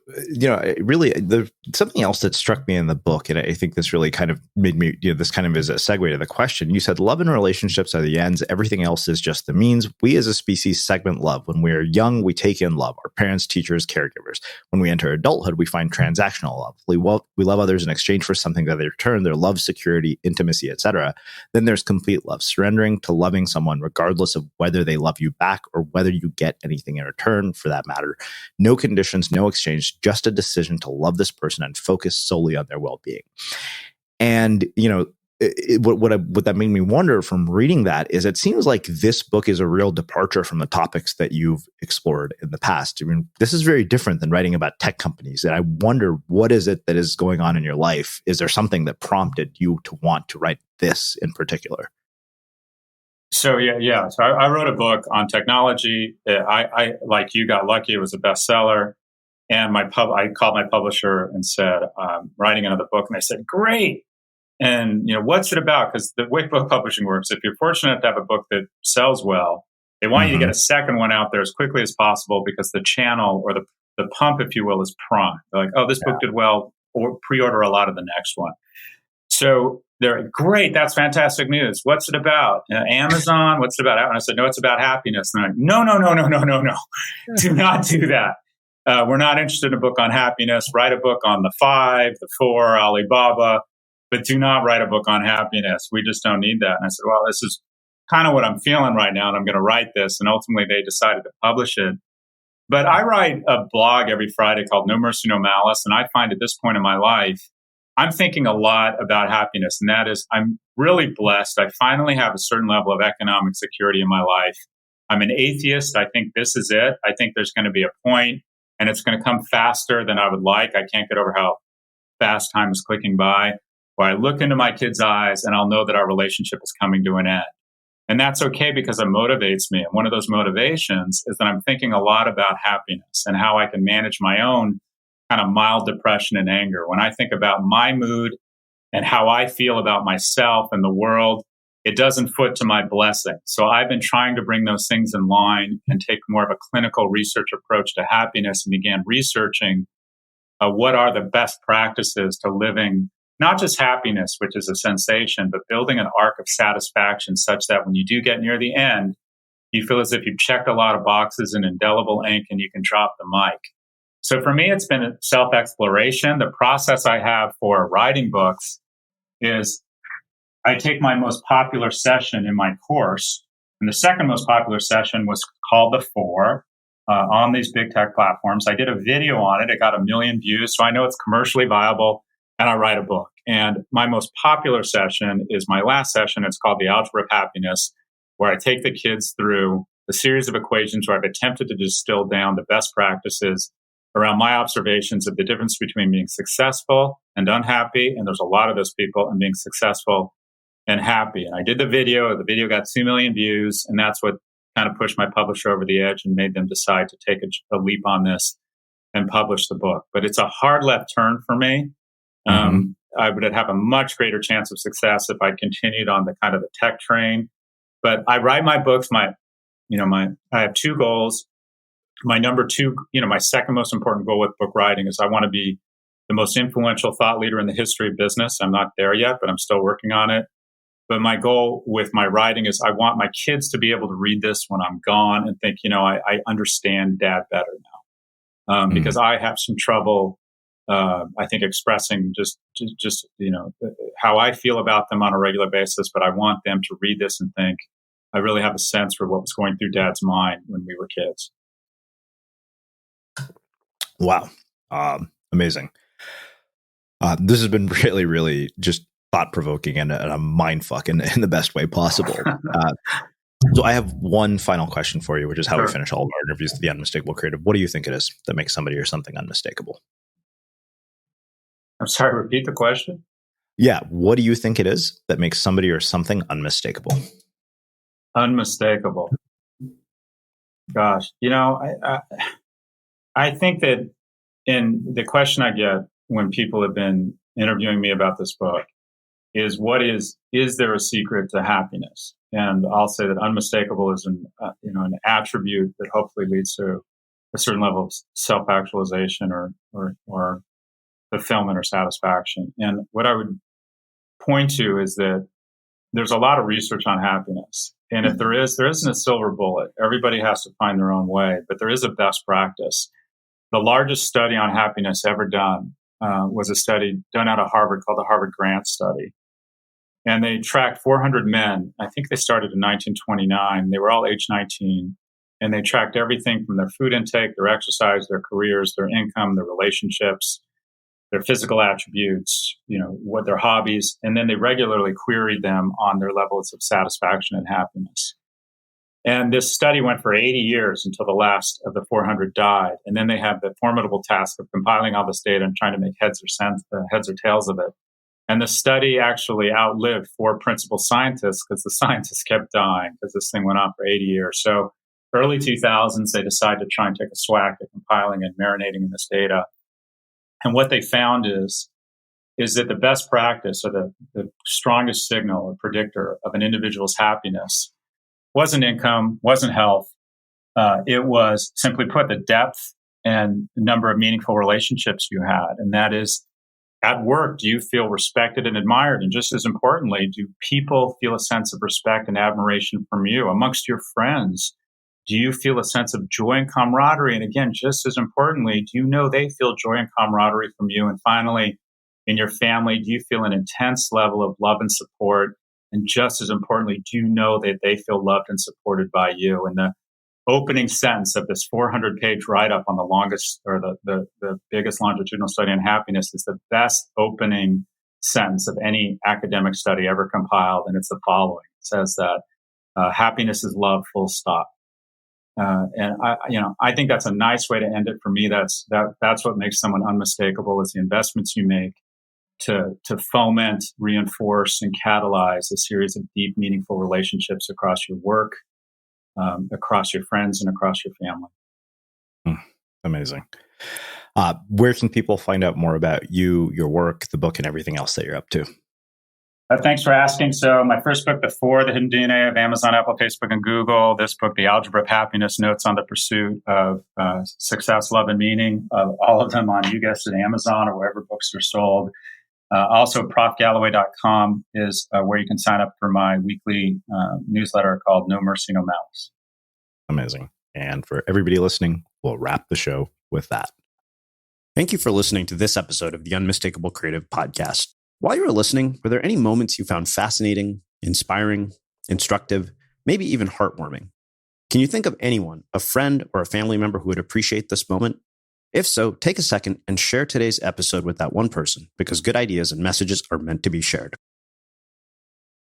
C: really, there's something else that struck me in the book, and I think this really kind of made me, this kind of is a segue to the question. You said love and relationships are the ends. Everything else is just the means. We as a species segment love. When we're young, we take in love. Our parents, teachers, caregivers. When we enter adulthood, we find transactional love. We love others in exchange for something that they return, their love, security, intimacy, etc. Then there's complete love, surrendering to loving someone regardless of whether they love you back or whether you get anything in return, for that matter. No conditions, no exchange, just a decision to love this person and focus solely on their well-being. And, what that made me wonder from reading that is it seems like this book is a real departure from the topics that you've explored in the past. I mean, this is very different than writing about tech companies. And I wonder, what is it that is going on in your life? Is there something that prompted you to want to write this in particular?
A: So yeah. So I wrote a book on technology. I like you, got lucky. It was a bestseller. And I called my publisher and said, writing another book. And they said, great. And, what's it about? Because the way book publishing works, if you're fortunate to have a book that sells well, they want you to get a second one out there as quickly as possible, because the channel or the pump, if you will, is prime. They're like, oh, this book did well, or pre-order a lot of the next one. So they're great. That's fantastic news. What's it about? Amazon? What's it about? And I said, no, it's about happiness. And they're like, no, no, no, no, no, no, no. Do not do that. We're not interested in a book on happiness. Write a book on the 5, the 4, Alibaba, but do not write a book on happiness. We just don't need that. And I said, well, this is kind of what I'm feeling right now, and I'm going to write this. And ultimately, they decided to publish it. But I write a blog every Friday called No Mercy, No Malice. And I find at this point in my life, I'm thinking a lot about happiness. And that is, I'm really blessed. I finally have a certain level of economic security in my life. I'm an atheist. I think this is it. I think there's going to be a point, and it's going to come faster than I would like. I can't get over how fast time is clicking by. Where I look into my kids' eyes and I'll know that our relationship is coming to an end. And that's okay because it motivates me. And one of those motivations is that I'm thinking a lot about happiness and how I can manage my own kind of mild depression and anger. When I think about my mood and how I feel about myself and the world, it doesn't foot to my blessing. So I've been trying to bring those things in line and take more of a clinical research approach to happiness, and began researching what are the best practices to living not just happiness, which is a sensation, but building an arc of satisfaction such that when you do get near the end, you feel as if you've checked a lot of boxes in indelible ink and you can drop the mic. So for me, it's been a self-exploration. The process I have for writing books is I take my most popular session in my course, and the second most popular session was called The 4 on these big tech platforms. I did a video on it. It got 1 million views, so I know it's commercially viable, and I write a book. And my most popular session is my last session. It's called the Algebra of Happiness, where I take the kids through a series of equations where I've attempted to distill down the best practices around my observations of the difference between being successful and unhappy. And there's a lot of those people, and being successful and happy. And I did the video. The video got 2 million views. And that's what kind of pushed my publisher over the edge and made them decide to take a leap on this and publish the book. But it's a hard left turn for me. I would have a much greater chance of success if I continued on the kind of the tech train. But I write my books. I have 2 goals. My number 2, my second most important goal with book writing is I want to be the most influential thought leader in the history of business. I'm not there yet, but I'm still working on it. But my goal with my writing is I want my kids to be able to read this when I'm gone and think, I understand Dad better now, because I have some trouble. I think expressing just how I feel about them on a regular basis, but I want them to read this and think, I really have a sense for what was going through Dad's mind when we were kids.
C: Wow. Amazing. This has been really, really just thought-provoking and a mind fuck in the best way possible. So I have one final question for you, which is how we finish all of our interviews with the Unmistakable Creative. What do you think it is that makes somebody or something unmistakable?
A: I'm sorry, repeat the question.
C: Yeah. What do you think it is that makes somebody or something unmistakable?
A: Unmistakable. Gosh, I think that in the question I get when people have been interviewing me about this book is there a secret to happiness? And I'll say that unmistakable is an attribute that hopefully leads to a certain level of self-actualization or fulfillment or satisfaction. And what I would point to is that there's a lot of research on happiness. And if there isn't a silver bullet. Everybody has to find their own way, but there is a best practice. The largest study on happiness ever done was a study done out of Harvard called the Harvard Grant Study. And they tracked 400 men. I think they started in 1929. They were all age 19. And they tracked everything from their food intake, their exercise, their careers, their income, their relationships, their physical attributes, what their hobbies. And then they regularly queried them on their levels of satisfaction and happiness. And this study went for 80 years until the last of the 400 died. And then they had the formidable task of compiling all this data and trying to make heads or tails of it. And the study actually outlived 4 principal scientists because the scientists kept dying because this thing went on for 80 years. So early 2000s, they decided to try and take a swag at compiling and marinating in this data. And what they found is that the best practice or the strongest signal or predictor of an individual's happiness wasn't income, wasn't health. It was, simply put, the depth and the number of meaningful relationships you had. And that is, at work, do you feel respected and admired? And just as importantly, do people feel a sense of respect and admiration from you? Amongst your friends, do you feel a sense of joy and camaraderie? And again, just as importantly, do you know they feel joy and camaraderie from you? And finally, in your family, do you feel an intense level of love and support? And just as importantly, do you know that they feel loved and supported by you? And the opening sentence of this 400-page write-up on the longest or the biggest longitudinal study on happiness is the best opening sentence of any academic study ever compiled. And it's the following. It says that happiness is love, full stop. And I think that's a nice way to end it for me. That's what makes someone unmistakable, is the investments you make to foment, reinforce, and catalyze a series of deep, meaningful relationships across your work, across your friends, and across your family.
C: Amazing. Where can people find out more about you, your work, the book, and everything else that you're up to?
A: Thanks for asking. So my first book, The Four, The Hidden DNA of Amazon, Apple, Facebook, and Google. This book, The Algebra of Happiness, Notes on the Pursuit of Success, Love, and Meaning. All of them on, you guessed it, Amazon or wherever books are sold. Also, profgalloway.com is where you can sign up for my weekly newsletter called No Mercy, No Malice.
C: Amazing. And for everybody listening, we'll wrap the show with that.
B: Thank you for listening to this episode of the Unmistakable Creative Podcast. While you were listening, were there any moments you found fascinating, inspiring, instructive, maybe even heartwarming? Can you think of anyone, a friend or a family member who would appreciate this moment? If so, take a second and share today's episode with that one person, because good ideas and messages are meant to be shared.